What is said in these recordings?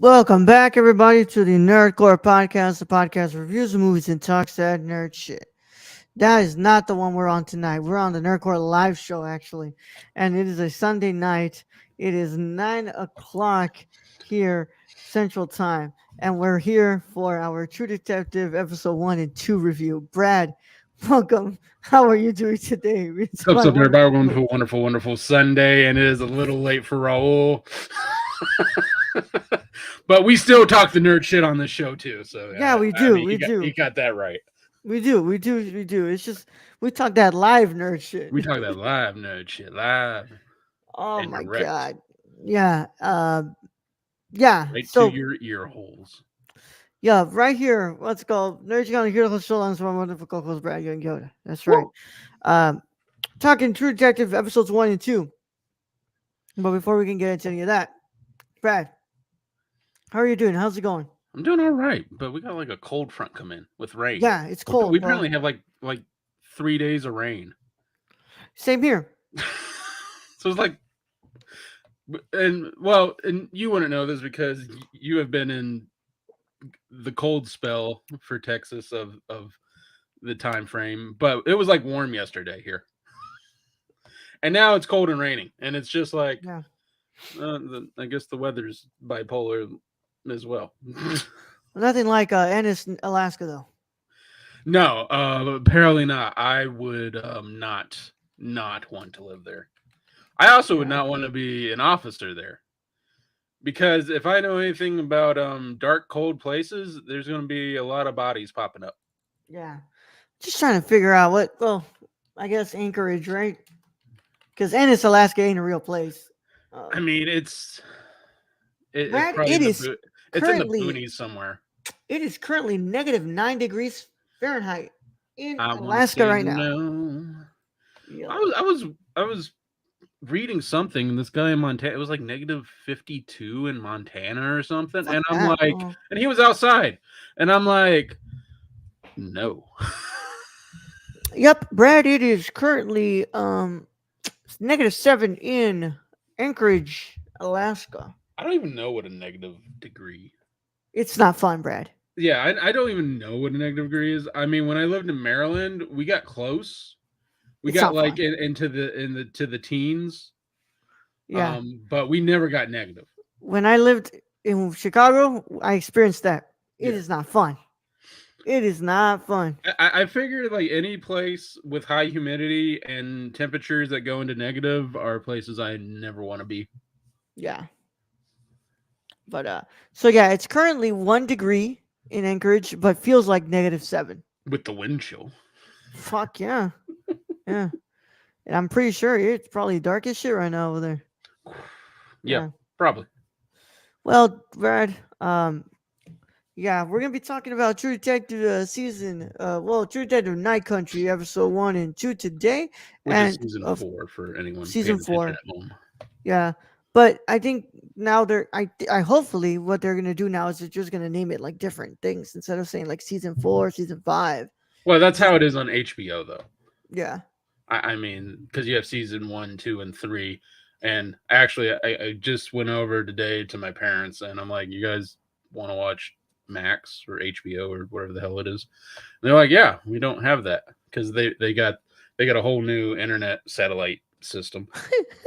Welcome back, everybody, to the Nerdcore Podcast, the podcast reviews of movies and talks that nerd shit. That is not the one we're on tonight. We're on the Nerdcore live show, actually, and it is a Sunday night. It is 9 o'clock here, Central Time, and we're here for our True Detective episode 1 and 2 review. Brad, welcome. How are you doing today? It's What's my up, everybody? wonderful. Wonderful Sunday, and it is a little late for Raul. But we still talk the nerd shit on this show, too. So, Yeah, we I do. mean, We he do. got that right. We do. It's just we talk that live nerd shit. We talk that live nerd shit, live Oh and my direct, god. Yeah. Yeah. right to So your ear holes. yeah, right here. Let's go. Nerds gonna hear the show on some wonderful co-host Brad and Yoda. That's right. Woo! Um talking True Detective episodes 1 and 2. But before we can get into any of that, Brad, how are you doing? How's it going? I'm doing all right, but we got like a cold front come in with rain. Yeah, it's We cold, bro. apparently have like 3 days of rain. Same here. So it's like, and you wouldn't know this because you have been in the cold spell for Texas of the time frame, but it was like warm yesterday here, and now it's cold and raining, and it's just like Yeah. I guess the weather's bipolar as well. Nothing like Ennis, Alaska though. No, apparently not. I would not want to live there. I also would Yeah. not want to be an officer there because if I know anything about dark, cold places, there's going to be a lot of bodies popping up. Yeah. Just trying to figure out I guess Anchorage, right? Because Ennis, Alaska ain't a real place. I mean, it's Brad, probably it in is it's in the currently boonies somewhere. -9 degrees Fahrenheit in I want to Alaska say right now. no. I Yo, was I was I was reading something, and this guy in Montana, it was like -52 in Montana or something, fuck and I'm that. like, and he was outside, and I'm like, no. Yep, Brad, it is currently -7 in Anchorage, Alaska. I don't even know what a negative degree. It's not fun, Brad. Yeah, I don't even know what a negative degree is. I mean, when I lived in Maryland, we got close. We It's got not like fun. into the to the teens, Yeah. but we never got negative. When I lived in Chicago, I experienced that. It Yeah. is not fun. It is not fun. I figured like any place with high humidity and temperatures that go into negative are places I never want to be. Yeah. But so yeah, it's currently 1 degree in Anchorage, but feels like -7. With the wind chill. Fuck yeah. Yeah. And I'm pretty sure it's probably dark as shit right now over there. Yeah, Yeah. probably. Well, Brad, yeah, we're gonna be talking about True Detective True Detective Night Country episode 1 and 2 today, Which is and season of 4 for anyone season paying attention 4. at home. Yeah, but I think now I hopefully what they're gonna do now is they're just gonna name it like different things instead of saying like season 4, season 5. Well, that's Just how it is on HBO, though. yeah, I mean, because you have season 1, 2, and 3. And actually, I just went over today to my parents, and I'm like, you guys want to watch Max or HBO or whatever the hell it is? And they're like, yeah, we don't have that because they got a whole new internet satellite system.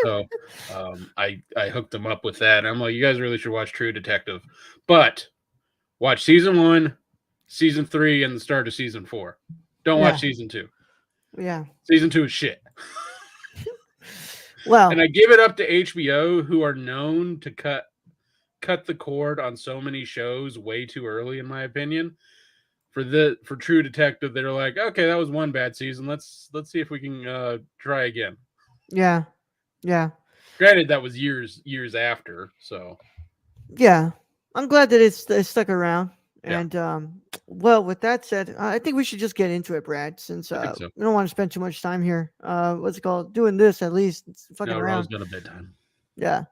So I hooked them up with that. And I'm like, you guys really should watch True Detective, but watch season 1, season 3, and the start of season 4. Don't yeah, watch season 2. yeah. Season 2 is shit. And Well, I give it up to HBO, who are known to cut the cord on so many shows way too early, in my opinion. For True Detective, they're like, okay, that was one bad season. Let's see if we can try again. yeah, yeah, Granted, that was years after, so yeah. I'm glad that it's stuck around. yeah, And well, with that said, I think we should just get into it, Brad. Since I think so. we don't want to spend too much time here. What's it called? Doing this at least. It's fucking No, Rose around. got a bedtime. Yeah.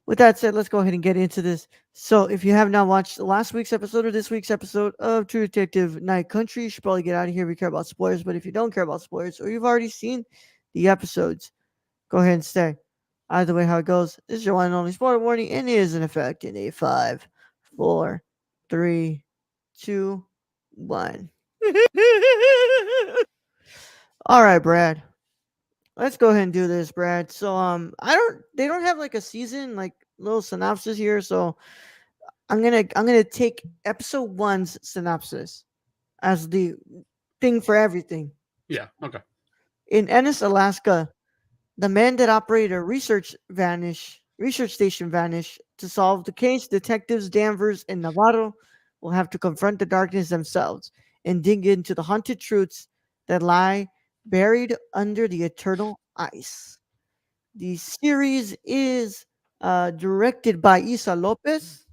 With that said, let's go ahead and get into this. So, if you have not watched last week's episode or this week's episode of True Detective Night Country, you should probably get out of here if you care about spoilers. But if you don't care about spoilers or you've already seen the episodes, go ahead and stay. Either way, how it goes, this is your one and only spoiler warning and it is in effect in a 5, 4, 3, 2, 1. All right, Brad. Let's go ahead and do this, Brad. So I don't they don't have like a season like little synopsis here, so I'm gonna take episode one's synopsis as the thing for everything. Yeah. Okay. In Ennis, Alaska, the man that operated a research station vanished. To solve the case, detectives Danvers and Navarro will have to confront the darkness themselves and dig into the haunted truths that lie buried under the eternal ice. The series is directed by Isa Lopez,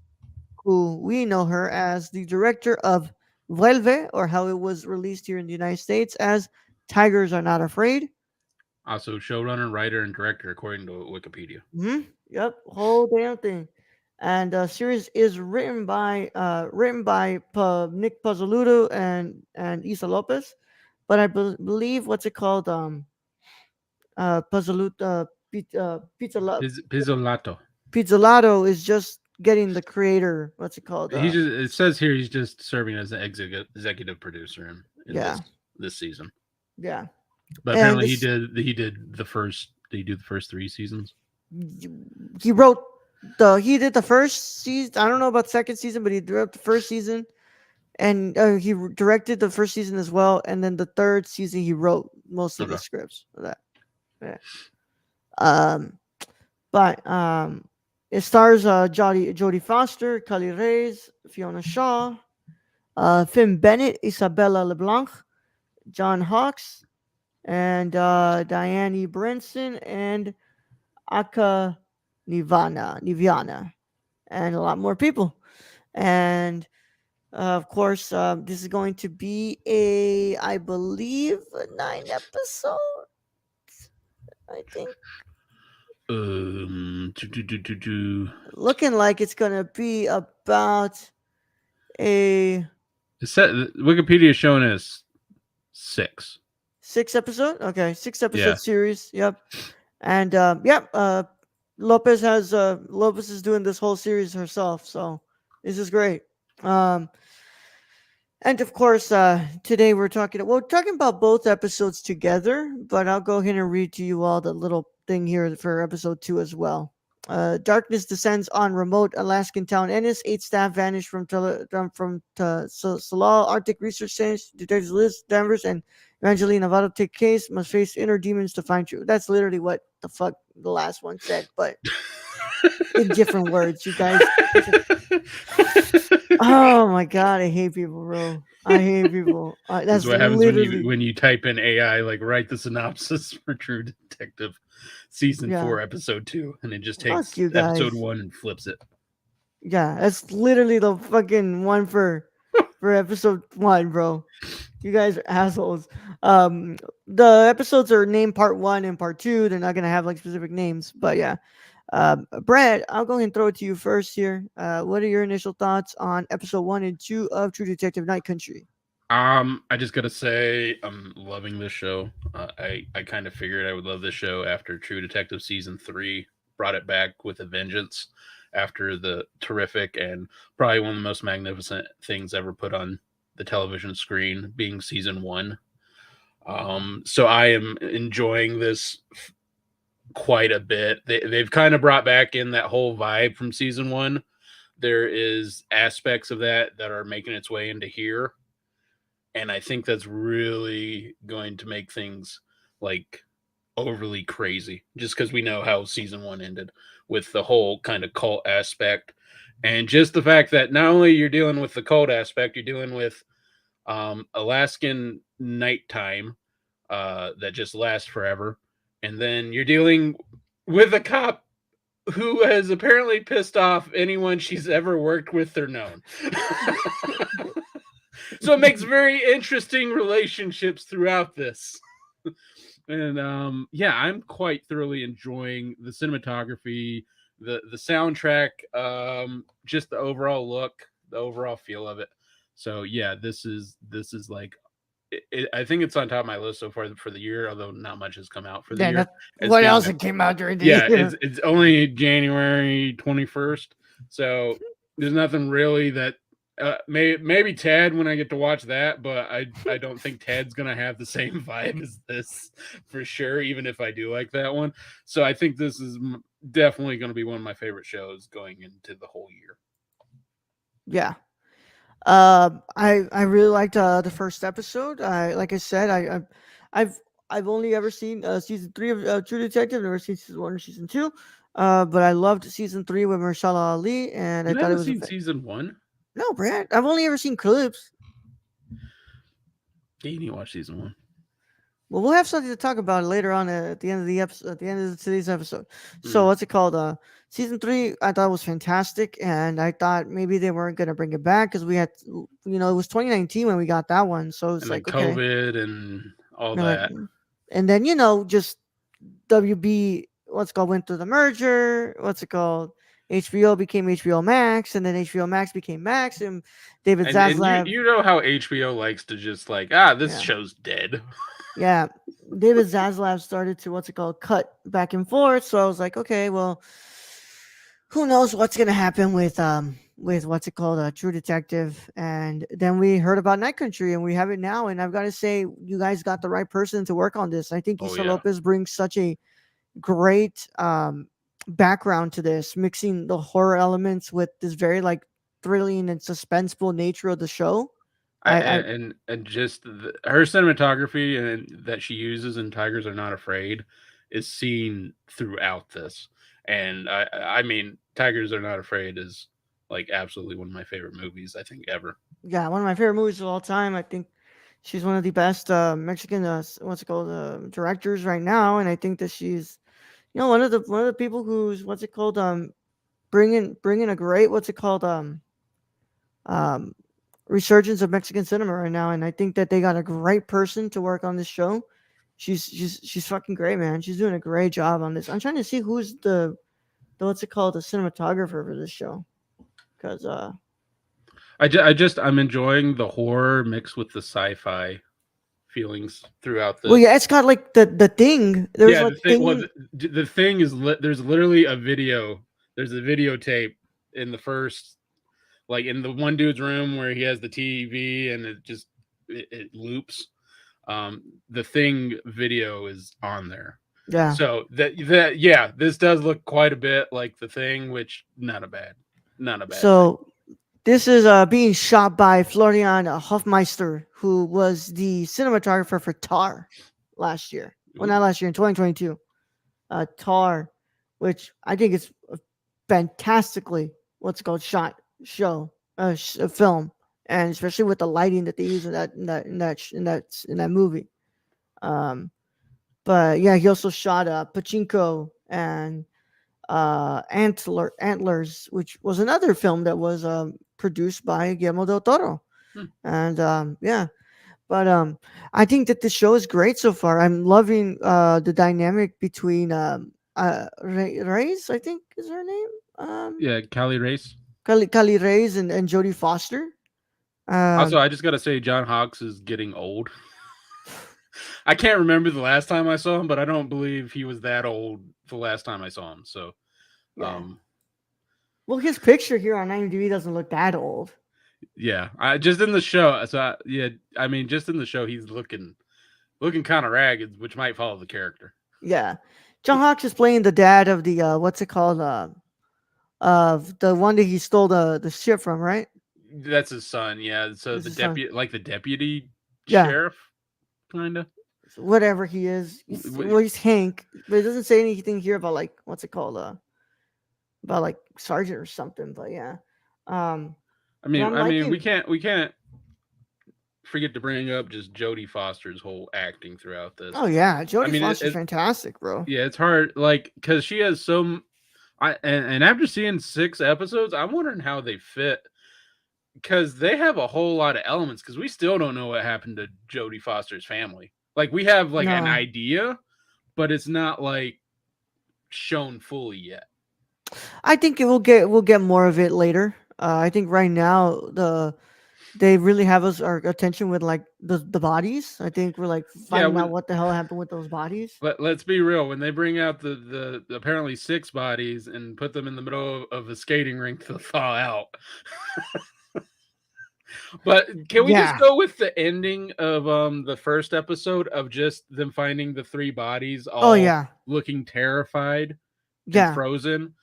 who we know her as the director of Vuelve, or how it was released here in the United States as Tigers Are Not Afraid. Also, showrunner, writer, and director, according to Wikipedia. Yep, whole damn thing. And the series is written by Nick Pazzaluto and Isa Lopez, but I believe what's it called Pazzaluto Pizzolato. Pizzolato is just getting the creator. What's it called? It says here he's just serving as an executive producer in Yeah, this season. yeah. But And apparently this, he did the first. Did he do the first 3 seasons? he wrote he did the first season. I don't know about second season, but he wrote the first season, and directed the first season as well. And then the third season, he wrote most of the Okay. scripts for that. Yeah. Um, but it stars Jodie Foster, Cully Reyes, Fiona Shaw, Finn Bennett, Isabella LeBlanc, John Hawkes, and Diane E. Brinson, and Aka Niviana, and a lot more people. And of course, this is going to be I believe, a 9 episode. I think Do, do, do, do, do. looking like it's gonna be about a Wikipedia is showing us 6. 6 episode. Okay, Yeah. 6 episode series. Yep. And yep. Lopez is doing this whole series herself, so this is great. Um, And of course, today we're talking about both episodes together, but I'll go ahead and read to you all the little thing here for episode 2 as well. Darkness descends on remote Alaskan town Ennis. 8 staff vanish from Salal Arctic Research Station. Detectives Liz Danvers and Evangeline Navarro take case, must face inner demons to find truth. That's literally what the fuck the last one said, but in different words, you guys. Oh my god, I hate people, bro. I hate people. That's That's what happens literally when you type in AI, like write the synopsis for True Detective season yeah. 4, episode 2, and it just Fuck takes you episode guys. 1 and flips it. Yeah, that's literally the fucking one for episode 1, bro. You guys are assholes. The episodes are named part 1 and part 2. They're not gonna have like specific names, but yeah. Brad, I'll go ahead and throw it to you first here. What are your initial thoughts on episode 1 and 2 of True Detective Night Country? I just gotta say I'm loving this show. I kind of figured I would love this show after True Detective season 3 brought it back with a vengeance after the terrific and probably one of the most magnificent things ever put on the television screen being season 1. So I am enjoying this quite a bit. They've kind of brought back in that whole vibe from season 1. There is aspects of that are making its way into here, and I think that's really going to make things like overly crazy just because we know how season 1 ended with the whole kind of cult aspect, and just the fact that not only you're dealing with the cult aspect, you're dealing with Alaskan nighttime that just lasts forever, and then you're dealing with a cop who has apparently pissed off anyone she's ever worked with or known. So it makes very interesting relationships throughout this. And yeah, I'm quite thoroughly enjoying the cinematography, the soundtrack, just the overall look, the overall feel of it. So yeah, this is like I think it's on top of my list so far for the year, although not much has come out for the year. What else came out during the Yeah, year? it's only January 21st. So There's nothing really that maybe Ted when I get to watch that, but I don't think Ted's gonna have the same vibe as this for sure. Even if I do like that one, so I think this is definitely going to be one of my favorite shows going into the whole year. Yeah. I really liked the first episode. I like I said, I've I've only ever seen season three of True Detective. Never seen season one or season two. But I loved season three with Mahershala Ali, and I You thought it haven't was seen season one? no, Brad. I've only ever seen clips. Yeah, you need to watch season one. Well, we'll have something to talk about later on at the end of the episode. At the end of today's episode. So Mm. what's it called? Season three, I thought was fantastic, and I thought maybe they weren't gonna bring it back because we had, it was 2019 when we got that one. So it's And then like, okay, COVID and all and like, that. and then just WB, what's it called, went through the merger. What's it called? HBO became HBO Max, and then HBO Max became Max, and David And you Zaslav. you know how HBO likes to just like this Yeah, show's dead. yeah. David Zaslav started to what's it called cut back and forth. So I was like, okay, well, who knows what's gonna happen with what's it called, True Detective, and then we heard about Night Country, and we have it now. And I've got to say, you guys got the right person to work on this. I think Oh Issa yeah. Lopez brings such a great background to this, mixing the horror elements with this very like thrilling and suspenseful nature of the show. I And just her cinematography and that she uses in Tigers Are Not Afraid is seen throughout this. And I mean, Tigers Are Not Afraid is like absolutely one of my favorite movies I think ever. Yeah, one of my favorite movies of all time. I think she's one of the best Mexican what's it called directors right now, and I think that she's one of the people who's what's it called bringing a great what's it called um resurgence of Mexican cinema right now, and I think that they got a great person to work on this show. She's fucking great, man. She's doing a great job on this. I'm trying to see who's the what's it called, the cinematographer for this show, because I'm enjoying the horror mixed with the sci-fi feelings throughout well, this. yeah, it's got like the thing. There's Yeah, like the thing. Well, thing. the thing is, there's literally a video. There's a videotape in the first, like in the one dude's room where he has the TV and it loops. The thing video is on there. Yeah. So that yeah, this does look quite a bit like the thing, which not a bad thing. So this is being shot by Florian Hofmeister, who was the cinematographer for Tar last year. Well, Ooh. not last year, in 2022. Tar, which I think is a fantastically what's it called a film, and especially with the lighting that they use in that movie. Um, but yeah, he also shot Pachinko and Antlers, which was another film that was produced by Guillermo del Toro. Hmm. And yeah, but I think that the show is great so far. I'm loving the dynamic between Reyes, I think is her name. Yeah, Cali Race. Kali Reyes and Jodie Foster. Also, Um, I just gotta say, John Hawkes is getting old. I can't remember the last time I saw him, but I don't believe he was that old the last time I saw him. So, yeah. um, Well, his picture here on IMDb doesn't look that old. yeah, I just in the show. Yeah, I mean, just in the show, he's looking kind of ragged, which might follow the character. Yeah. John Hawkes is playing the dad of the what's it called? Of the one that he stole the ship from, right? That's his son. Yeah, so This the is son. deputy Yeah, sheriff, kind of. whatever he is. He's Hank, but it doesn't say anything here about like what's it called? About like sergeant or something. But yeah, um, but I'm I mean, liking. we can't forget to bring up just Jodie Foster's whole acting throughout this. Oh yeah, I Jodie mean, Foster's fantastic, bro. yeah, it's hard, like, because she has some. And after seeing 6 episodes, I'm wondering how they fit because they have a whole lot of elements. Because we still don't know what happened to Jodie Foster's family. Like we have like an No, idea, but it's not like shown fully yet. I think we'll get more of it later. I think right now they really have us our attention with like the bodies. I think we're like Yeah, finding out when what the hell happened with those bodies. let's be real, when they bring out the apparently six bodies and put them in the middle of a skating rink to thaw out. But can we just Yeah. go with the ending of the first episode of just them finding the three bodies Oh all yeah. looking terrified and Yeah. frozen?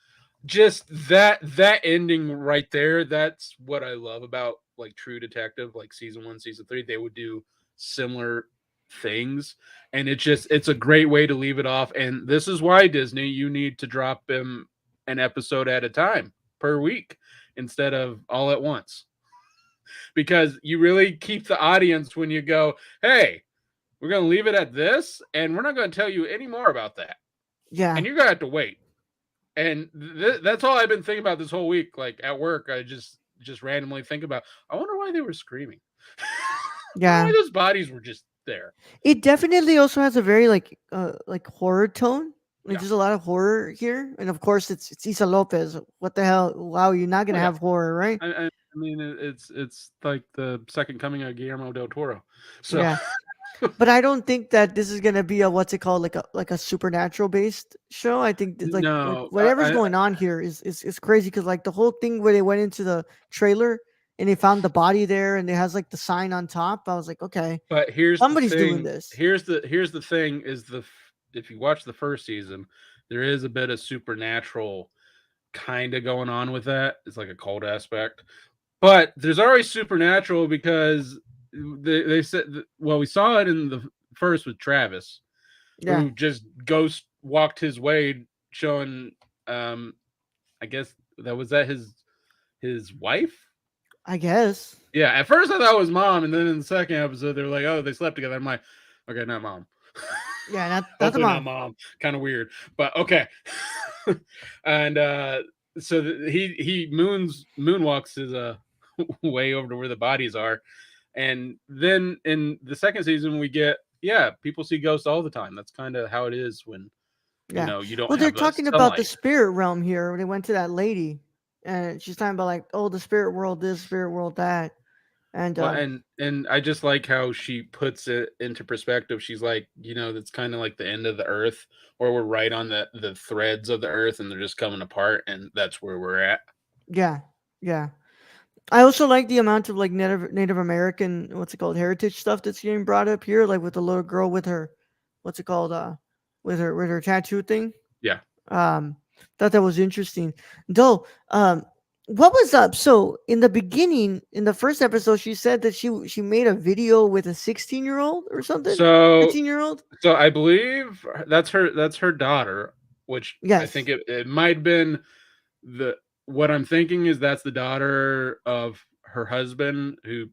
Just that ending right there, that's what I love about like True Detective, like season 1, season 3. They would do similar things, and it's a great way to leave it off. And this is why, Disney, you need to drop them an episode at a time per week instead of all at once, because you really keep the audience when you go, hey, we're going to leave it at this and we're not going to tell you any more about that, Yeah. and you're going to have to wait. And that's all I've been thinking about this whole week. Like at work, I just randomly think about, I wonder why they were screaming. I wonder Yeah. why those bodies were just there. It definitely also has a very like horror tone. Like Yeah. there's a lot of horror here, and of course it's Isa Lopez. What the hell? Wow, you're not Oh gonna yeah. have horror, right? I mean, it's like the second coming of Guillermo del Toro. So Yeah. But I don't think that this is gonna be a what's it called, like a supernatural based show. I think that, like no, whatever's going on here is crazy because like the whole thing where they went into the trailer and they found the body there and it has like the sign on top. I was like, okay, but here's the somebody's doing thing. this. Here's the thing is if you watch the first season, there is a bit of supernatural kind of going on with that. It's like a cult aspect. But there's always supernatural because they said, well, we saw it in the first with Travis, Yeah, who just ghost walked his way, showing, I guess that his wife. I guess. Yeah, at first I thought it was mom, and then in the second episode they were like, oh, they slept together. I'm like, okay, not mom. Yeah, not the Hopefully not mom. mom. Kind of weird, but okay. And so he moonwalks his way over to where the bodies are, and then in the second season we get, yeah, people see ghosts all the time. That's kind of how it is when Yeah. you don't Well, they're have talking about the sunlight. spirit realm here. They went to that lady, and she's talking about like, oh, the spirit world this, spirit world that, and Well, and I just like how she puts it into perspective. She's like, that's kind of like the end of the earth, or we're right on the threads of the earth, and they're just coming apart, and that's where we're at. yeah, yeah. I also like the amount of like Native American, what's it called, heritage stuff that's getting brought up here, like with the little girl with her, what's it called, with her tattoo thing. Yeah. Um, thought that was interesting. Though, what was up? So in the beginning, in the first episode, she said that she made a video with a 16-year-old or something, So 15-year-old. so I believe that's her daughter, which I think Yes, it might have been the what I'm thinking is that's the daughter of her husband who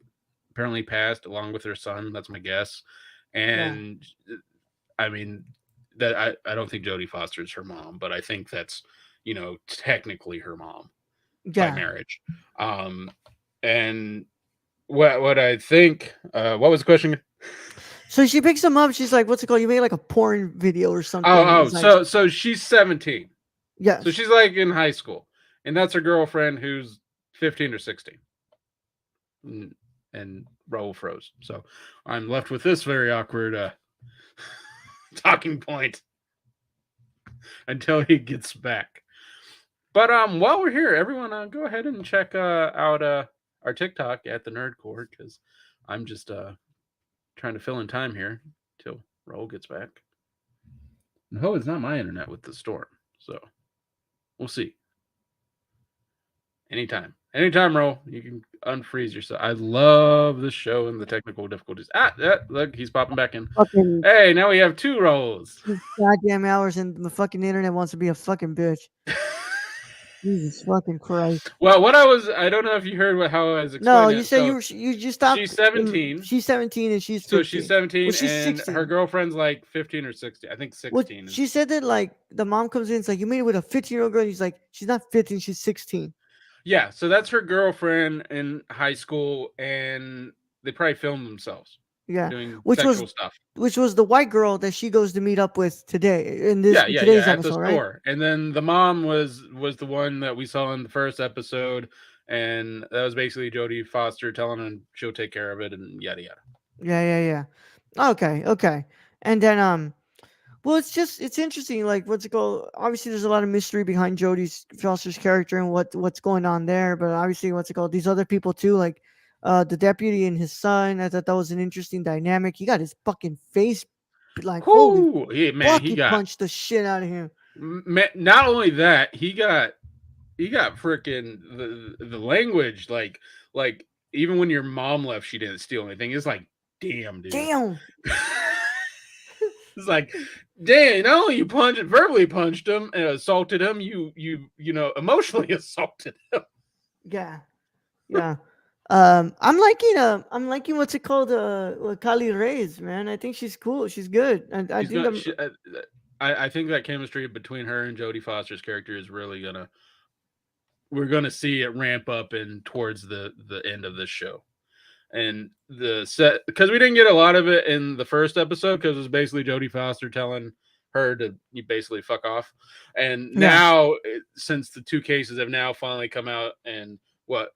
apparently passed along with her son. That's my guess. yeah, And I mean that I don't think Jodie Foster is her mom, but I think that's technically her mom by yeah. marriage. And what I think, what was the question? So she picks him up. She's like, "What's it called? You made like a porn video or something." Oh, It's like, so she's 17. So yes, she's like in high school, and that's her girlfriend who's 15 or 16. And Raul froze. So I'm left with this very awkward talking point until he gets back. But while we're here, everyone, go ahead and check out our TikTok at the Nerdcore, because I'm just trying to fill in time here till Raul gets back. No, it's not my internet with the storm, so we'll see. Anytime, Raul, you can unfreeze yourself. I love this show and the technical difficulties. Look, he's popping back in. fucking Hey, now we have two Rolls. goddamn hours, and the fucking internet wants to be a fucking bitch. Jesus fucking Christ! Well, I don't know if you heard how I was No, explaining you it. said So you just stopped. she's 17. She's 17 and she's So she's 15. Well, 17 she's and her 16. girlfriend's like 15 or 16. I think Well, 16 she is. said that like the mom comes in, it's like you made it with a 15-year-old girl. And he's like, she's not 15, she's 16. Yeah, so that's her girlfriend in high school, and they probably filmed themselves Yeah, doing which was sexual stuff. the white girl that she goes to meet up with today Yeah, in yeah, yeah, today's at the episode, right? store. And then the mom was the one that we saw in the first episode, and that was basically Jodie Foster telling him she'll take care of it and yada yada. Yeah, yeah, yeah. Okay, okay. And then well, it's interesting. Like, what's it called? Obviously, there's a lot of mystery behind Jodie Foster's character and what's going on there. But obviously, what's it called? These other people too, like the deputy and his son. I thought that was an interesting dynamic. He got his fucking face, like, holy Whoo, yeah, man, fuck, he he got punched the shit out of him. not only that, he got freaking the language like even when your mom left, she didn't steal anything. It's like, damn, dude. Damn. It's like, damn, not only you verbally punched him and assaulted him, you know, emotionally assaulted him. Yeah, yeah. I'm liking what's it called? Kali Reyes, man. I think she's cool. She's good. And I She's think gonna. I think that chemistry between her and Jodie Foster's character is really gonna. We're gonna see it ramp up in towards the end of this show, and the set because we didn't get a lot of it in the first episode because it was basically Jodie Foster telling her to you basically fuck off, and yeah, now since the two cases have now finally come out and what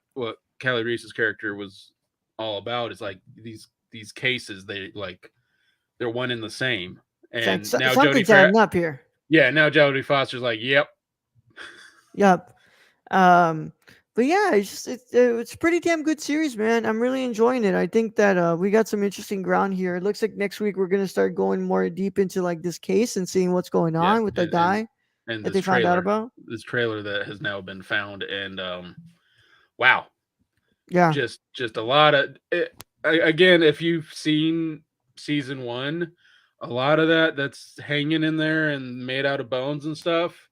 Callie Reese's character was all about is like these cases they're one and the same. it's like And now something's adding up here. Now Jodie Foster's like, yep, Yep. Um, but yeah, it's a pretty damn good series, man. I'm really enjoying it. I think that we got some interesting ground here. It looks like next week we're gonna start going more deep into like this case and seeing what's going yeah, on with the guy and that they found out about. this trailer that has now been found, and wow, Yeah, just a lot of it, again. If you've seen season one, a lot of that's hanging in there and made out of bones and stuff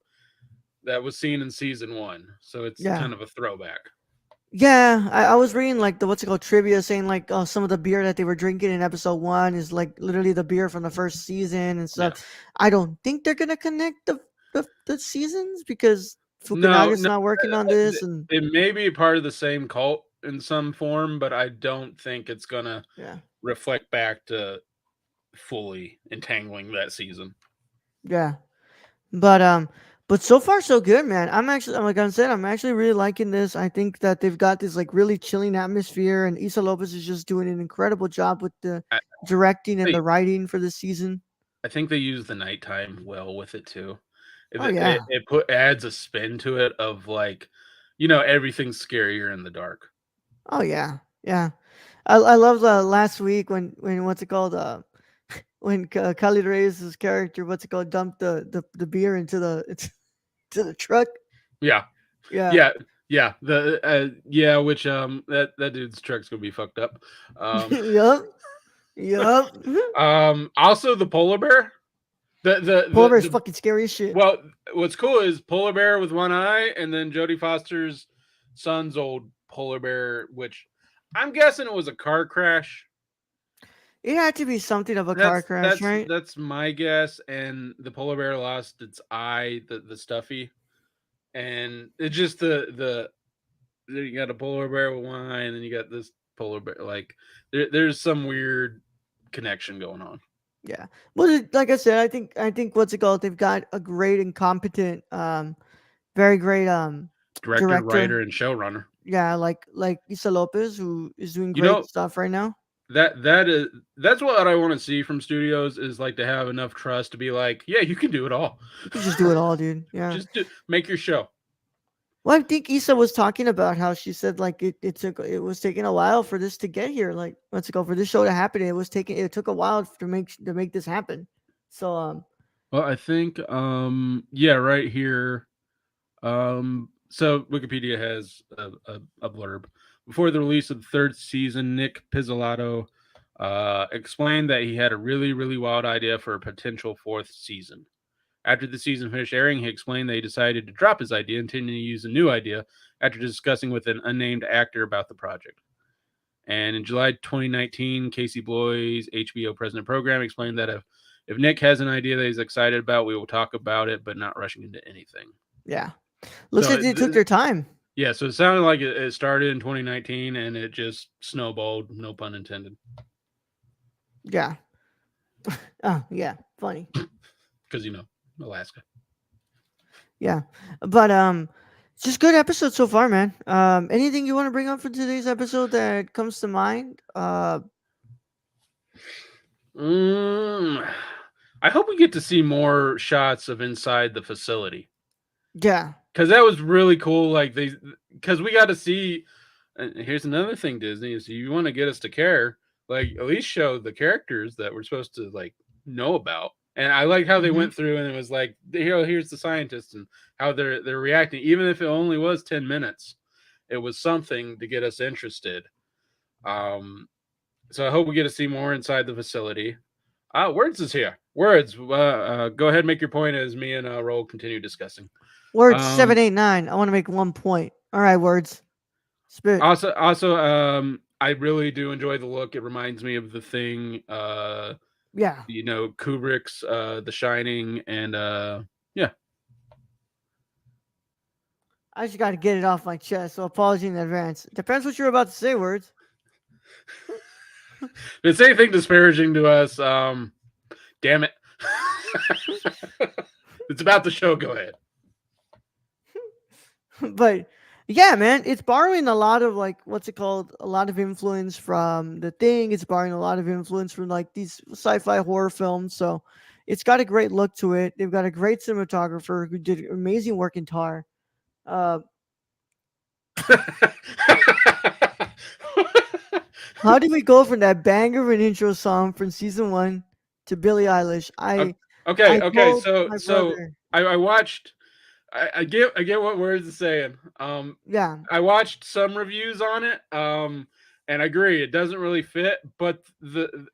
that was seen in season one. So it's yeah. kind of a throwback. Yeah, I was reading like the what's it called trivia saying like some of the beer that they were drinking in episode one is like literally the beer from the first season and Yeah. stuff. I don't think they're gonna connect the seasons because No, Fukunaga's no, not working on this and it may be part of the same cult in some form, but I don't think it's gonna yeah, reflect back to fully entangling that season. yeah. But but so far so good, man. Like I said, I'm actually really liking this. I think that they've got this like really chilling atmosphere, and Issa Lopez is just doing an incredible job with the I, directing and they, the writing for this season. I think they use the nighttime well with it too. Oh yeah. It adds a spin to it of like, you know, everything's scarier in the dark. Oh yeah, yeah. I love the last week when what's it called? When Khalid Reyes' character, what's it called, dumped the beer into the to the truck. Yeah, Yeah. yeah, yeah. The yeah, which that dude's truck's gonna be fucked up. Yup. Yup. Also the polar bear. Polar bear's The fucking scary as shit. well, what's cool is polar bear with one eye, and then Jodie Foster's son's old polar bear, which I'm guessing it was a car crash. It had to be something of a car crash, right? That's my guess. And the polar bear lost its eye, the stuffy, and it's just you got a polar bear with one eye, and then you got this polar bear. Like there's some weird connection going on. Yeah. Well, like I said, I think what's it called? They've got a great and competent, very great Director, director. writer, and showrunner. Yeah, like Issa Lopez, who is doing You great know, stuff right now. that's what I want to see from studios is like to have enough trust to be like, yeah, you can do it all. You can just do it all, dude. Yeah. Just make your show. Well, I think Issa was talking about how she said like it was taking a while for this to get here. Like what's it called, for this show to happen? It took a while to make this happen. So Well, I think yeah, right here. So Wikipedia has a blurb. Before the release of the third season, Nick Pizzolatto explained that he had a really, really wild idea for a potential fourth season. After the season finished airing, he explained that he decided to drop his idea, intending to use a new idea after discussing with an unnamed actor about the project. And in July 2019, Casey Bloy's HBO President Program explained that if Nick has an idea that he's excited about, we will talk about it, but not rushing into anything. yeah, looks So like they took their time. yeah, so it sounded like it started in 2019 and it just snowballed, no pun intended. Yeah. Oh yeah, funny. Because Alaska. Yeah, but Just good episode so far, man. Anything you want to bring up for today's episode that comes to mind? Mm, I hope we get to see more shots of inside the facility Yeah. because that was really cool. Like because we got to see. And here's another thing, Disney is you want to get us to care, like at least show the characters that we're supposed to like know about. And I like how they Hmm. went through and it was like, here's the scientists and how they're reacting, even if it only was 10 minutes. It was something to get us interested. Um, so I hope we get to see more inside the facility. Words is here. Words. Go ahead, and make your point as me and Roll continue discussing. Words Um, 789. I want to make 1 point. All right, words. Spit. I really do enjoy the look. It reminds me of The Thing. Yeah. Kubrick's The Shining, and yeah. I just got to get it off my chest. So apology in advance. Depends what you're about to say, words. If it's anything disparaging to us, damn it. It's about the show. Go ahead. But yeah, man, it's borrowing a lot of like what's it called? A lot of influence from The Thing. It's borrowing a lot of influence from like these sci-fi horror films. So it's got a great look to it. They've got a great cinematographer who did amazing work in Tar. Uh, how did we go from that banger of an intro song from season 1 to Billie Eilish? I Okay. told So my so brother, I watched. I get what words is saying. yeah, I watched some reviews on it. And I agree it doesn't really fit, but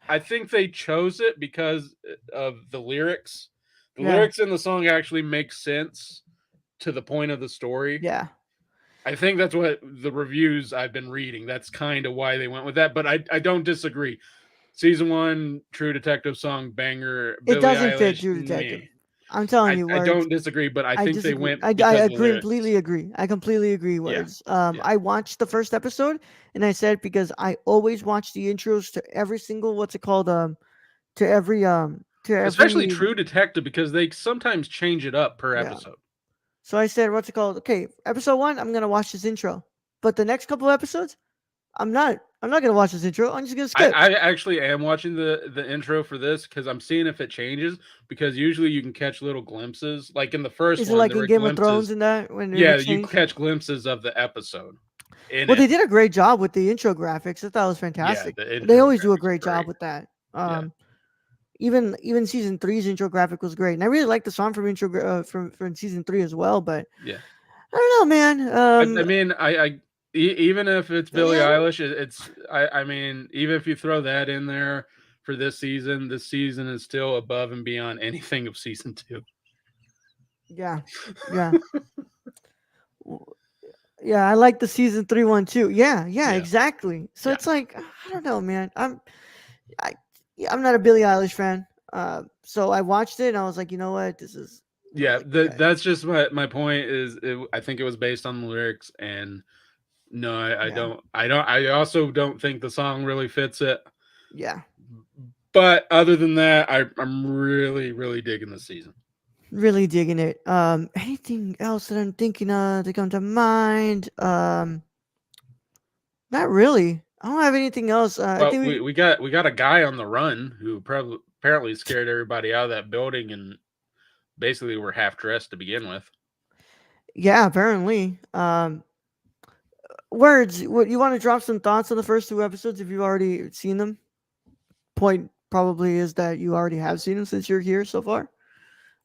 I think they chose it because of the lyrics. The yeah, lyrics in the song actually make sense to the point of the story. yeah. I think that's what the reviews I've been reading. That's kind of why they went with that. But I don't disagree. Season 1, True Detective song banger, It Billie doesn't fit Eilish, True Detective. me. I'm telling you, I words. don't disagree, but I I think they disagree. went I because of the agree, lyrics. completely agree. I completely agree. Yeah, Words. yeah. I watched the first episode, and I said because I always watch the intros to every single what's it called to Especially every True Detective because they sometimes change it up per yeah. episode. So I said what's it called? Okay, episode 1, I'm gonna watch this intro, but the next couple episodes, I'm not. I'm not gonna watch this intro. I'm just gonna skip. I actually am watching the intro for this because I'm seeing if it changes because usually you can catch little glimpses. Like in the first Is it one, like there in were Game of Thrones glimpses. and that when they Yeah, would you change? catch glimpses of the episode in Well, it. they did a great job with the intro graphics. I thought it was Yeah, fantastic. the They intro always do a graphics great are job great. with that. Yeah. Even season three's intro graphic was great, and I really like the song from from season 3 as well. But Yeah. I don't know, man. I mean, even if it's Billie Billie Eilish? Eilish, I mean, even if you throw that in there for this season is still above and beyond anything of season 2. Yeah, yeah, W- yeah. I like the season 3 one too. Yeah, yeah, Yeah. exactly. So Yeah. it's like I don't know, man. I yeah, I'm not a Billie Eilish fan. So I watched it and I was like, you know what, this is Yeah, like that's just my point is I think it was based on the lyrics and no, yeah, I also don't think the song really fits it. yeah. But other than that, I'm really digging the season. Really digging it. Anything else that I'm thinking of to come to mind? Not really. I don't have anything else. I Well, think we got a guy on the run who probably apparently scared everybody out of that building and basically were half dressed to begin with. yeah, apparently. Words. What you want to drop some thoughts on the first 2 episodes if you've already seen them? Point probably is that you already have seen them since you're here so far.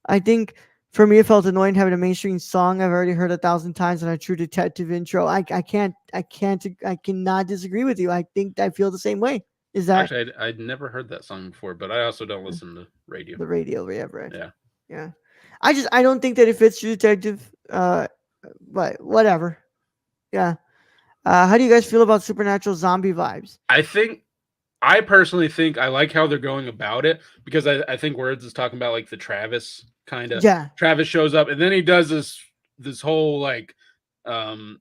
I think for me, it felt annoying having a mainstream song I've already heard 1,000 times and a True Detective intro. I cannot disagree with you. I think I feel the same way. Is that Actually, I'd never heard that song before, but I also don't listen to radio. the radio we have read? Yeah. Yeah. I don't think that it fits True Detective. But whatever. Yeah. How do you guys feel about supernatural zombie vibes? I personally think I like how they're going about it because I think Words is talking about like the Travis kind of Yeah. Travis shows up and then he does this whole like um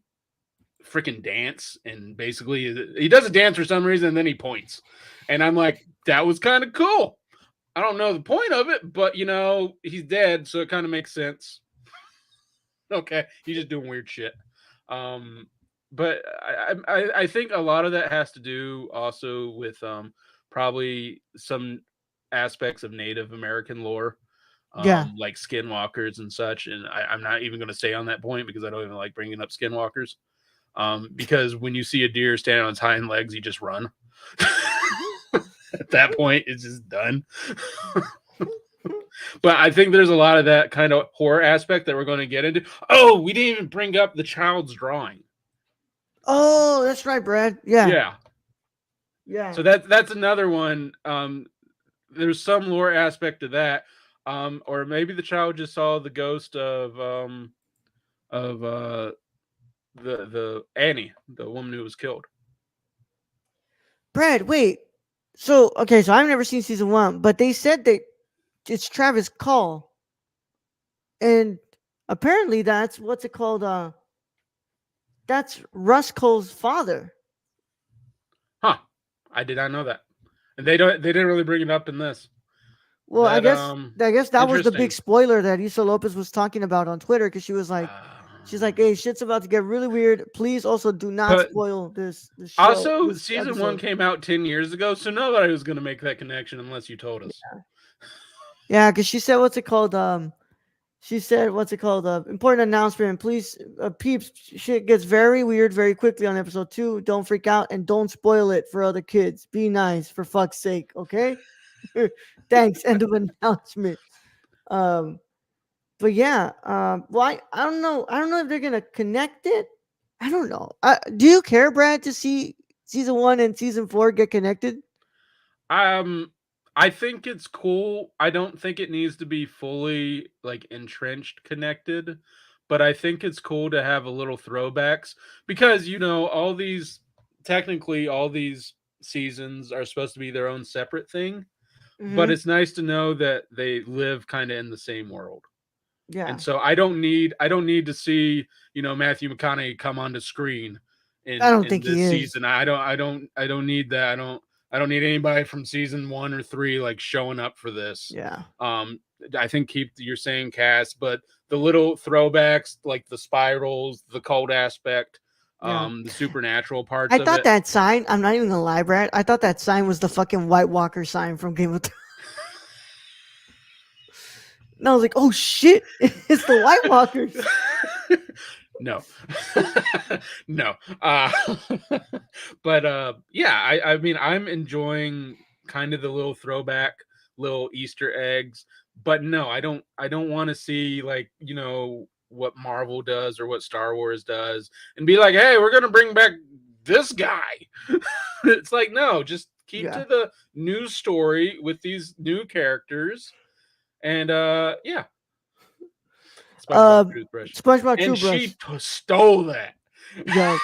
freaking dance and basically he does a dance for some reason and then he points. And I'm like, that was kind of cool. I don't know the point of it, but he's dead, so it kind of makes sense. Okay, he's just doing weird shit. Um, but I think a lot of that has to do also with probably some aspects of Native American lore, Yeah. like skinwalkers and such. And I'm not even going to stay on that point because I don't even like bringing up skinwalkers. Because when you see a deer stand on its hind legs, you just run. At that point, it's just done. But I think there's a lot of that kind of horror aspect that we're going to get into. Oh, we didn't even bring up the child's drawing. Oh, that's right, Brad. Yeah. Yeah. Yeah. So that's another one. There's some lore aspect to that. Or maybe the child just saw the ghost of the Annie, the woman who was killed. Brad, wait. So, okay, so I've never seen season 1, but they said that it's Travis Call. And apparently that's what's it called? That's Russ Cole's father. Huh. I did not know that. And they didn't really bring it up in this. Well, I That guess I guess that was the big interesting. spoiler that Issa Lopez was talking about on Twitter because she's like, hey, shit's about to get really weird. Please also do not But spoil this show, also, this season one episode. came out 10 years ago, so nobody was going to make that connection unless you told us. Yeah, because she said what's it called? She said what's it called? Important announcement. Please, peeps, shit gets very weird very quickly on episode 2. Don't freak out and don't spoil it for other kids. Be nice for fuck's sake, okay? Thanks. End of announcement. Um, but yeah, well, I don't know. I don't know if they're gonna connect it. I don't know. Do you care, Brad, to see season 1 and season 4 get connected? Um, I think it's cool. I don't think it needs to be fully like entrenched connected, but I think it's cool to have a little throwbacks because technically all these seasons are supposed to be their own separate thing, but Mm-hmm. it's nice to know that they live kind of in the same world. And Yeah, so I don't need to see, Matthew McConaughey come onto screen I don't in think he this is. season. I don't need that. I don't need anybody from season 1 or 3 like showing up for this. Yeah, Um I think keep your same cast, but the little throwbacks like the spirals, the cult aspect, yeah. the supernatural parts I of thought it. that sign. I'm not even gonna lie, Brad. I thought that sign was the fucking White Walker sign from Game of Thrones. And I was like, oh shit, it's the White Walkers. No. No. But yeah, I mean I'm enjoying kind of the little throwback, little Easter eggs, but no, I don't want to see like, what Marvel does or what Star Wars does and be like, "Hey, we're going to bring back this guy." It's like, no, just keep Yeah. to the new story with these new characters and yeah, SpongeBob Um, toothbrush. SpongeBob And toothbrush. she stole that. Yo,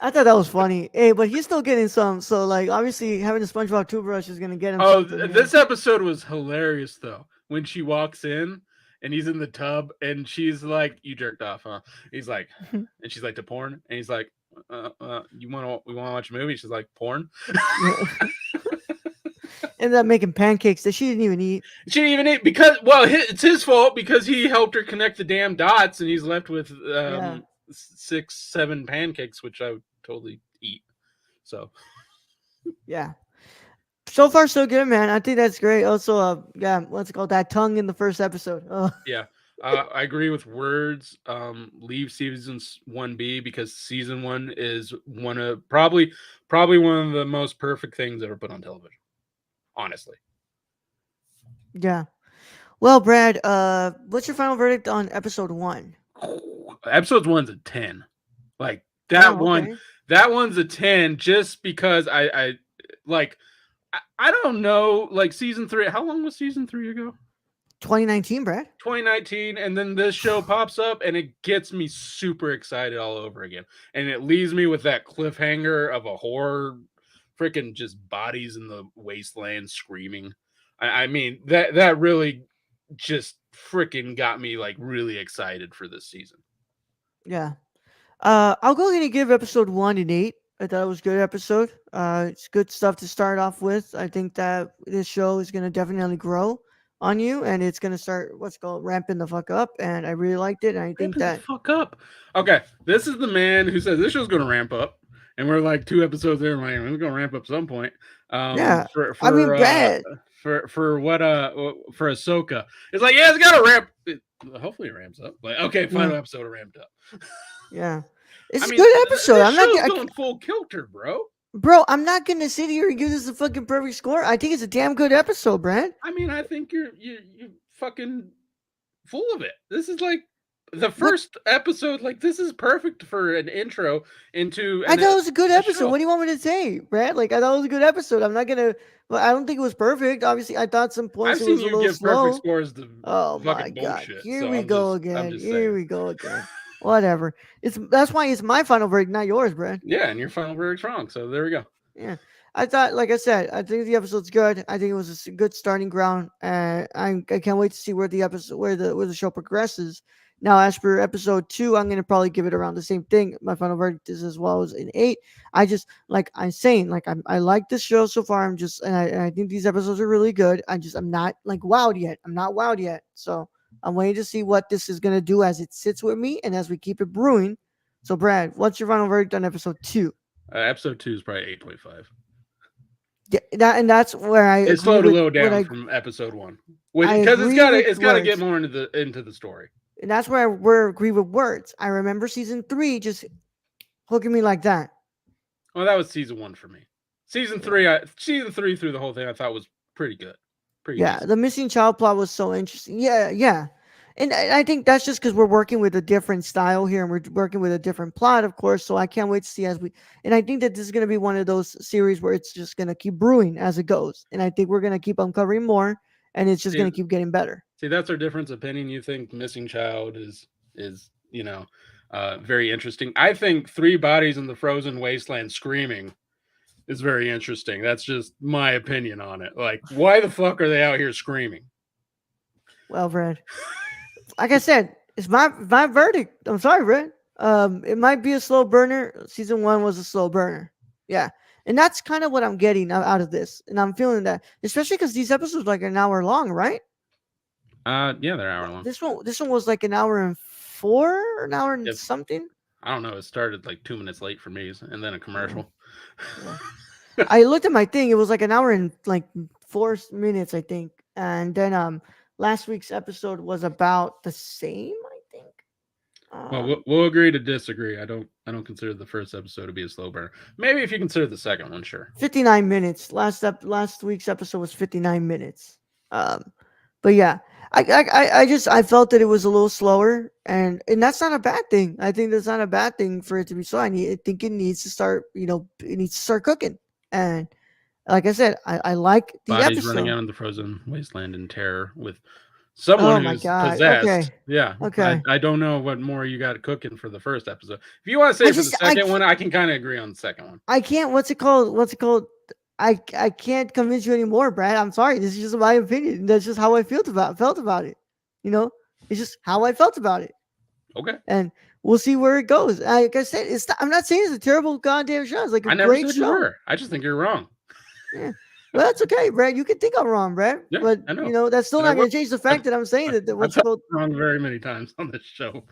I thought that was funny. Hey, but he's still getting some. So like, obviously, having a SpongeBob toothbrush is gonna get him Oh, something. this episode was hilarious though. When she walks in and he's in the tub and she's like, "You jerked off, huh?" He's like, Yeah. and she's like, "To porn," and he's like, we want to watch a movie?" She's like, "Porn." Yeah. Ended up making pancakes that she didn't even eat. She didn't even eat because, well, it's his fault because he helped her connect the damn dots, and he's left with Yeah. 6, 7 pancakes, which I would totally eat. So Yeah. So far, so good, man. I think that's great. Also, yeah, what's it called? That tongue in the first episode. Oh, yeah, I agree with words. Leave seasons 1 be because season 1 is probably one of the most perfect things ever put on television. Honestly, yeah. Well, Brad, what's your final verdict on episode 1? episode 1's a 10. Like that Oh, one, okay. that one's a 10 just because I like. I don't know. Like season 3, how long was season 3 ago? 2019, Brad. 2019, and then this show pops up and it gets me super excited all over again, and it leaves me with that cliffhanger of a horror, freaking just bodies in the wasteland screaming. I mean that really just freaking got me like really excited for this season. Yeah. I'll go ahead and give episode 1 an 8. I thought it was a good episode. It's good stuff to start off with. I think that this show is gonna definitely grow. on you, and it's gonna start what's called ramping the fuck up. And I really liked it, and I think Ramping the that fuck up. Okay, this is the man who says this show's going to ramp up, and we're like 2 episodes there. Like, it's going to ramp up some point. yeah, For I mean, for uh Brad, for what for Ahsoka, it's like yeah, it's got to ramp. Hopefully it ramps up. Like okay, yeah, final episode ramped up. yeah, I it's a mean, good episode. this I'm not, show's going full kilter, bro. bro. I'm not gonna sit here and give this a fucking perfect score. I think it's a damn good episode, Brad. I mean, I think you fucking full of it. This is like the What first episode. Like this is perfect for an intro into I thought it was a good a episode. What show. do you want me to say, Brad? Like I thought it was a good episode. I'm not gonna. Well, I don't think it was perfect. Obviously, I thought some points I've it seen was a you little give perfect slow. scores to Oh my fucking god, bullshit. here So we I'm go I'm again. just Here saying. we go again. Whatever. That's why it's my final verdict, not yours, Brad. Yeah, and your final verdict's wrong. So there we go. Yeah. I thought, like I said, I think the episode's good. I think it was a good starting ground. I can't wait to see where the episode, where the show progresses. Now, as for episode 2, I'm gonna probably give it around the same thing. My final verdict is as well as an 8. I just like I'm saying, like I like this show so far. And I think these episodes are really good. I'm not like wowed yet. I'm not wowed yet. So I'm waiting to see what this is gonna do as it sits with me and as we keep it brewing. So, Brad, what's your final verdict on episode 2? Episode 2 is probably 8.5. Yeah, that's where I It agree slowed a with little what down from episode 1, I because agree with it's got to get words, more into the story. and that's where I agree with words. I remember season 3 just hooking me like that. Well, that was season 1 for me. Season Yeah, 3, season 3 through the whole thing, I thought was pretty good, pretty yeah. decent. The missing child plot was so interesting. Yeah, yeah. And I think that's just because we're working with a different style here, and we're working with a different plot, of course. So I can't wait to see as we. And I think that this is going to be one of those series where it's just going to keep brewing as it goes, and I think we're going to keep uncovering more, and it's just See, going to keep getting better. that's our difference of opinion. You think missing child is very interesting. I think 3 bodies in the frozen wasteland screaming is very interesting. That's just my opinion on it. Like, why the fuck are they out here screaming? Well, Brad, like I said, it's my verdict. I'm sorry, Brad. It might be a slow burner. Season 1 was a slow burner. Yeah, and that's kind of what I'm getting out of this, and I'm feeling that, especially because these episodes are like an hour long, right? Yeah, they're hour long. This one was like an hour and 4, an hour and Yep. something. I don't know. It started like 2 minutes late for me, and then a Yeah, commercial. yeah. I looked at my thing. It was like an hour and like 4 minutes, I think. And then last week's episode was about the same, I think. Well, we'll agree to disagree. I don't consider the first episode to be a slow burner. Maybe if you consider the second one, sure. 59 minutes. Last week's episode was 59 minutes. But yeah, I felt that it was a little slower, and that's not a bad thing. I think that's not a bad thing for it to be slow. I think it needs to start. It needs to start cooking. And like I said, I like the Bodies running episode. out in the frozen wasteland in terror with Oh someone my who's god. possessed. Okay. Yeah, Okay. I don't know what more you got cooking for the first episode. If you want to say I for the just I second one, I can kind of agree on the second one. I can't. What's it called? What's it called? I can't convince you anymore, Brad. I'm sorry. This is just my opinion. That's just how I felt about it. You know, it's just how I felt about it, Okay, and we'll see where it goes. Like I said, I'm not saying it's a terrible goddamn show. It's like a I never great said you show. were. I just think you're wrong. Yeah. Well, that's okay, Brad. You can think I'm wrong, Brad. Yeah, But I know. that's still And I not going will. to change the fact that I'm saying that I've what's said called. wrong very many times on this show.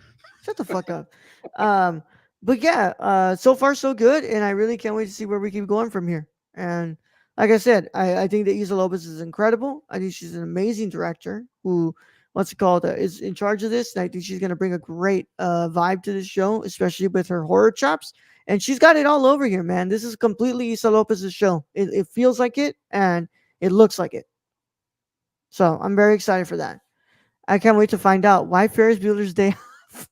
Shut the fuck up. Um, but yeah, so far so good, and I really can't wait to see where we keep going from here. And like I said, I think that Isa Lopez is incredible. I think she's an amazing director who, what's it called, is in charge of this, and I think she's going to bring a great vibe to this show, especially with her horror chops. And she's got it all over here, man. This is completely Isa Lopez's show. It feels like it, and it looks like it. So I'm very excited for that. I can't wait to find out why Ferris Bueller's Day Off.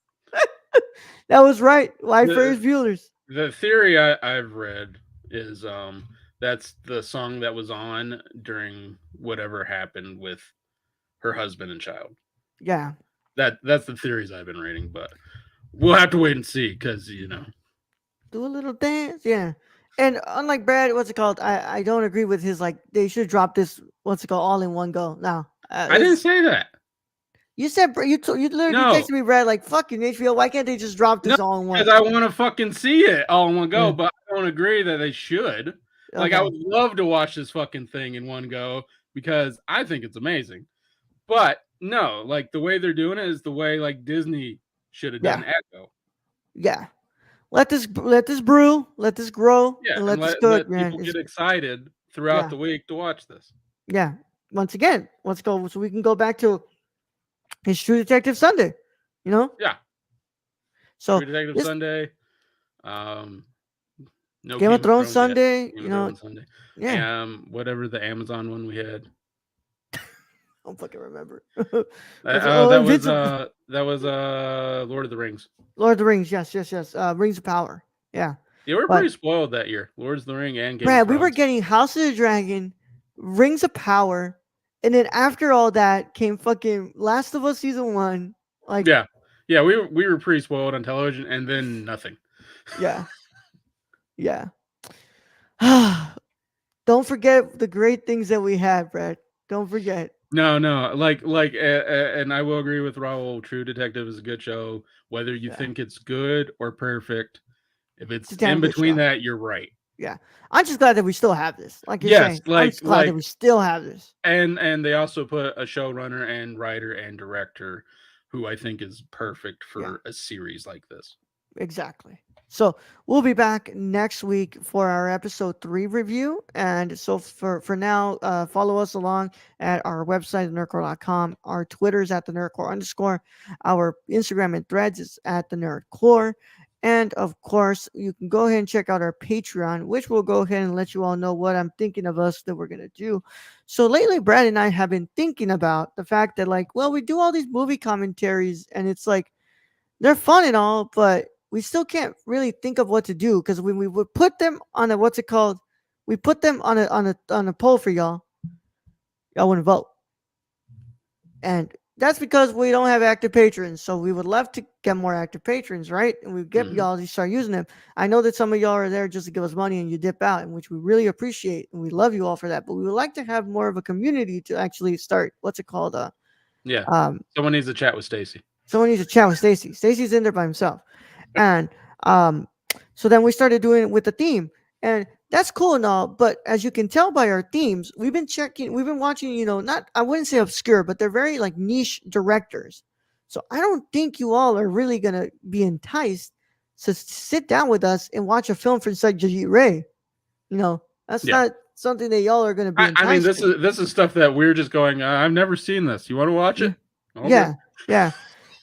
That was right. Why Ferris Bueller's? The theory I've read is that's the song that was on during whatever happened with her husband and child. Yeah. That's the theories I've been reading, but we'll have to wait and see because Do a little dance. Yeah. And unlike Brad, what's it called? I don't agree with his like they should drop this what's it called all in one go. Now, I didn't say that. you said you literally No, texted me, Brad, like fucking HBO. Why can't they just drop no, this all in one? because I want to fucking see it all in one go, Yeah. but I don't agree that they should. Like I Okay. would love to watch this fucking thing in one go because I think it's amazing. But no, like the way they're doing it is the way like Disney should have done Yeah, Echo. yeah. Let this brew, let this grow, Yeah, and and let this let cook, man. people It's get excited throughout yeah, the week to watch this. yeah. Once again, let's go so we can go back to his True Detective Sunday. You know, Yeah, True so Detective this Sunday, um, no Game of Game of Thrones Thrones yet. Sunday. Game You of know, Thrones Sunday, yeah. whatever the Amazon one we had. I don't fucking remember. Oh, Invincible. that was Lord of the Rings. Lord of the Rings. Yes, yes, yes. Rings of Power. Yeah, Yeah, we're but pretty spoiled that year. Lords of the Ring and Game of Brad, we were Thrones. getting House of the Dragon, Rings of Power, and then after all that came fucking Last of Us season one. Like, Yeah, yeah, we were pretty spoiled on television, and then nothing. yeah, yeah. Don't forget the great things that we had, Brad. Don't forget. No, no, and I will agree with Raul. True Detective is a good show, whether you Yeah, think it's good or perfect. If it's a it's damn in good between show. that, you're right. Yeah, I'm just glad that we still have this. Like you're Yes, saying, I'm just glad that we still have this. and they also put a showrunner and writer and director, who I think is perfect Yeah. for a series like this. Exactly. So we'll be back next week for our episode 3 review. And so for now, follow us along at our website, nerdcore.com. Our Twitter is at the nerdcore underscore. Our Instagram and threads is at the nerdcore. And of course, you can go ahead and check out our Patreon, which will go ahead and let you all know what I'm thinking of us that we're going to do. So lately, Brad and I have been thinking about the fact that, like, well, we do all these movie commentaries, and it's like, they're fun and all, but we still can't really think of what to do because when we would put them on a what's it called, we put them on a poll for y'all wouldn't vote, and that's because we don't have active patrons. So we would love to get more active patrons, right? And we get Mhm. y'all to start using them. I know that some of y'all are there just to give us money and you dip out, in which we really appreciate and we love you all for that. But we would like to have more of a community to actually start what's it called, Yeah, um someone needs to chat with Stacy. someone needs to chat with Stacy. Stacy's in there by himself. And um, so then we started doing it with the theme. And that's cool and all, but as you can tell by our themes, we've been watching, not, I wouldn't say obscure, but they're very like niche directors. So I don't think you all are really going to be enticed to sit down with us and watch a film from Satyajit Ray. That's Yeah, not something that y'all are going to be I mean, enticed this to. is this is stuff that we're just going. I've never seen this. You want to watch Yeah. it? Okay. Yeah. Yeah.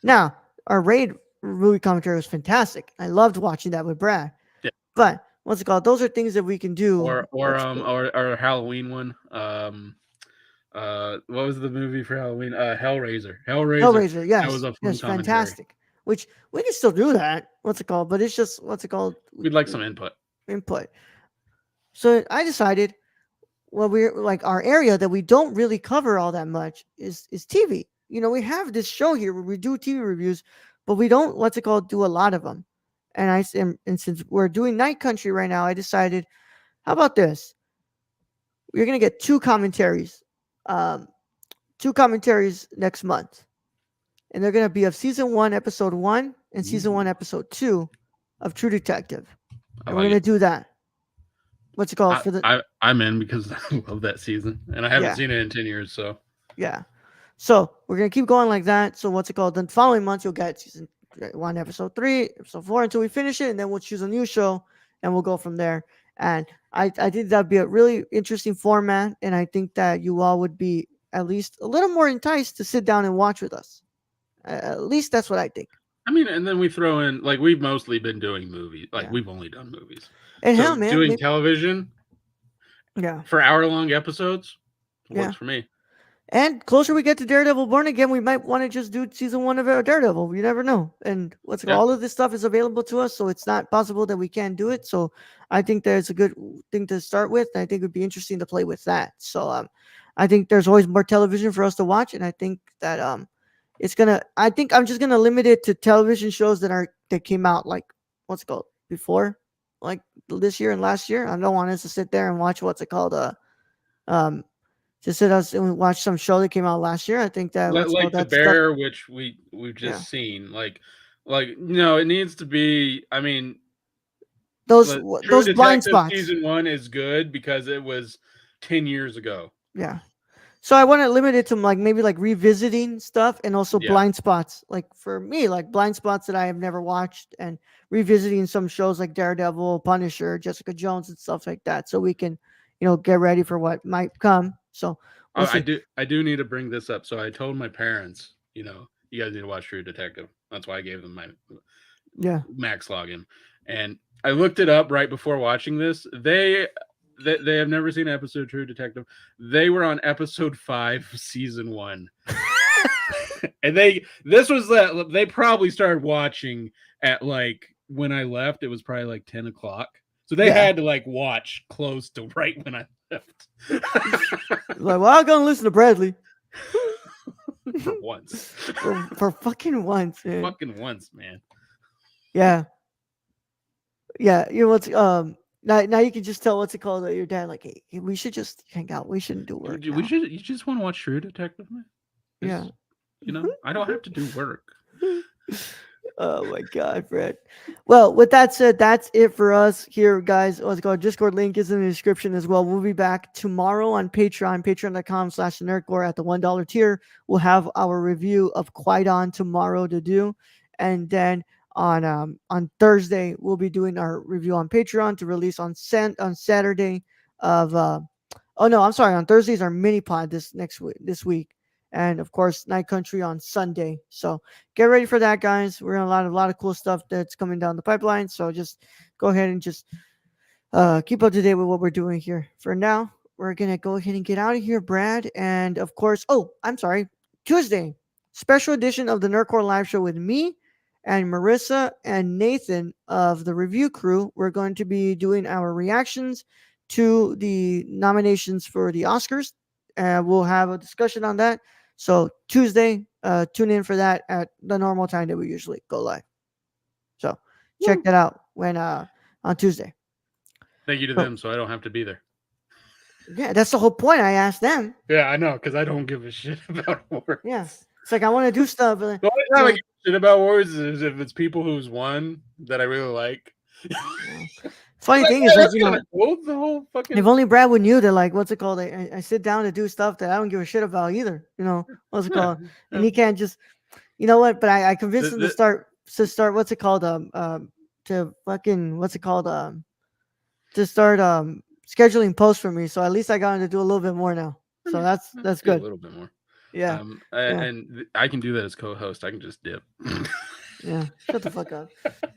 Now, our raid movie commentary was fantastic. I loved watching that with Brad. Yeah. But what's it called? Those are things that we can do. What's it called? Or Halloween one. What was the movie for Halloween? Hellraiser. Hellraiser. Hellraiser, That was yes, a fun yes, commentary. fantastic. Which we can still do that. What's it called? But it's just what's it called? We'd like some input. Input. So I decided, well, we're like our area that we don't really cover all that much is TV. We have this show here where we do TV reviews, but we don't what's it called do a lot of them. And since we're doing Night Country right now, I decided, how about this? You're gonna get um, two commentaries next month, and they're gonna be of season one, episode one, and season one, Ooh, episode two of True Detective, I and we're like gonna it. do that. What's it called for the? I'm in because I love that season, and I haven't Yeah, seen it in 10 years. So yeah. So we're gonna keep going like that. So what's it called? The following month you'll get season one, episode three, episode four until we finish it, and then we'll choose a new show and we'll go from there. And I think that'd be a really interesting format, and I think that you all would be at least a little more enticed to sit down and watch with us. At least that's what I think. I mean, and then we throw in like we've mostly been doing movies. Like Yeah. we've only done movies. And hell, So man, doing television yeah, for hour-long episodes yeah. works for me. And closer we get to Daredevil Born Again, we might want to just do season one of Daredevil. You never know. And what's it called? Yeah. All of this stuff is available to us, so it's not possible that we can't do it. So I think there's a good thing to start with. And I think it would be interesting to play with that. So I think there's always more television for us to watch, and I think that it's gonna. I think I'm just gonna limit it to television shows that came out like what's it called before, like this year and last year. I don't want us to sit there and watch what's it called um just sit us and watch some show that came out last year. I think that what's it called Like the that stuff. Bear, which we've Yeah, just seen. Like no, it needs to be. I mean, True those blind Detective spots. season one is good because it was 10 years ago. Yeah, So I want to limit it to like maybe like revisiting stuff and also Yeah. blind spots. Like for me, like blind spots that I have never watched and revisiting some shows like Daredevil, Punisher, Jessica Jones, and stuff like that. So we can, get ready for what might come. So we'll Oh, I see. do. I do need to bring this up. So I told my parents, you guys need to watch True Detective. That's why I gave them my Yeah. Max login, and I looked it up right before watching this. They have never seen an episode of True Detective. They were on episode 5, season 1, and this was that they probably started watching at like when I left. It was probably like 10 o'clock, so they Yeah. had to like watch close to right when I left. Like, well, I'm gonna listen to Bradley For once. for fucking once, man. Fucking once, man. Yeah. Yeah. You know what's now you can just tell what's it called your dad like, hey, we should just hang out. We shouldn't do work We now. should. You just want to watch True Detective, man? Yeah. It's, I don't have to do work. Oh my god, Fred. Well, with that said, that's it for us here, guys. What's it called? Discord link is in the description as well. We'll be back tomorrow on Patreon, patreon.com/nerdcore at the $1 tier. We'll have our review of Qui-Gon tomorrow to do. And then on Thursday, we'll be doing our review on Patreon to release on Saturday of oh no, I'm sorry, on Thursdays our mini pod this week. And of course, Night Country on Sunday. So get ready for that, guys. We're in a lot of cool stuff that's coming down the pipeline. So just go ahead and just keep up to date with what we're doing here. For now, we're gonna go ahead and get out of here, Brad. And of course, oh, I'm sorry, Tuesday, special edition of the Nerdcore Live Show with me and Marissa and Nathan of the review crew. We're going to be doing our reactions to the nominations for the Oscars. We'll have a discussion on that. So Tuesday, tune in for that at the normal time that we usually go live. So check Woo. that out when on Tuesday. Thank you to So them, so I don't have to be there. yeah, that's the whole point. I asked them. Yeah, I know, because I don't give a shit about awards. Yeah, it's like I want to do stuff. The only time I give a shit about awards is if it's people who's won that I really like. Funny thing is, yeah, like that's kind of cool. The whole fucking. if only Brad would knew that, like, what's it called? I sit down to do stuff that I don't give a shit about either. What's it Yeah, called? And yeah. he can't just, you know what? But I convinced him to The- start. What's it called? To fucking what's it called? To start scheduling posts for me. So at least I got him to do a little bit more now. So that's do good. a little bit more. Yeah. Yeah. And I can do that as co-host. I can just dip. Yeah. Shut the fuck up.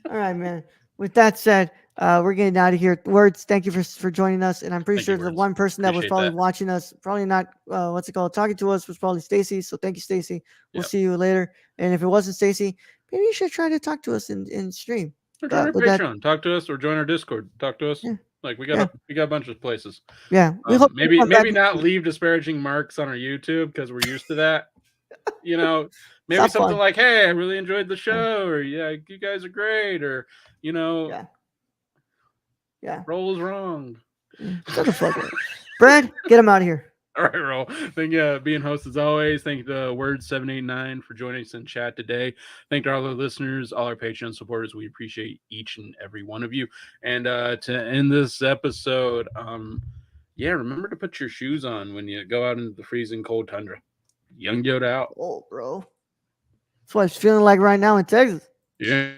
All right, man. With that said, we're getting out of here. Words, thank you for joining us. And I'm pretty Thank sure you, the Words. one person that was Appreciate probably that. watching us, probably not what's it called, talking to us was probably Stacy. So thank you, Stacy. We'll Yep. see you later. And if it wasn't Stacy, maybe you should try to talk to us in stream. Or join our With that, Patreon. Talk to us, or join our Discord. Talk to us. yeah, Like we yeah, got a bunch of places. yeah. We hope you come back. Maybe not leave disparaging marks on our YouTube because we're used to that. Maybe not something fun. like, "Hey, I really enjoyed the show," or "Yeah, you guys are great," or Yeah. Roll is wrong. Shut the fuck up. Brad, get him out of here. All right, Roll. Thank you being host as always. Thank you to Word789 for joining us in chat today. Thank you to all our listeners, all our Patreon supporters. We appreciate each and every one of you. And to end this episode, remember to put your shoes on when you go out into the freezing cold tundra. Young Yoda out. Oh, bro. That's what it's feeling like right now in Texas. Yeah.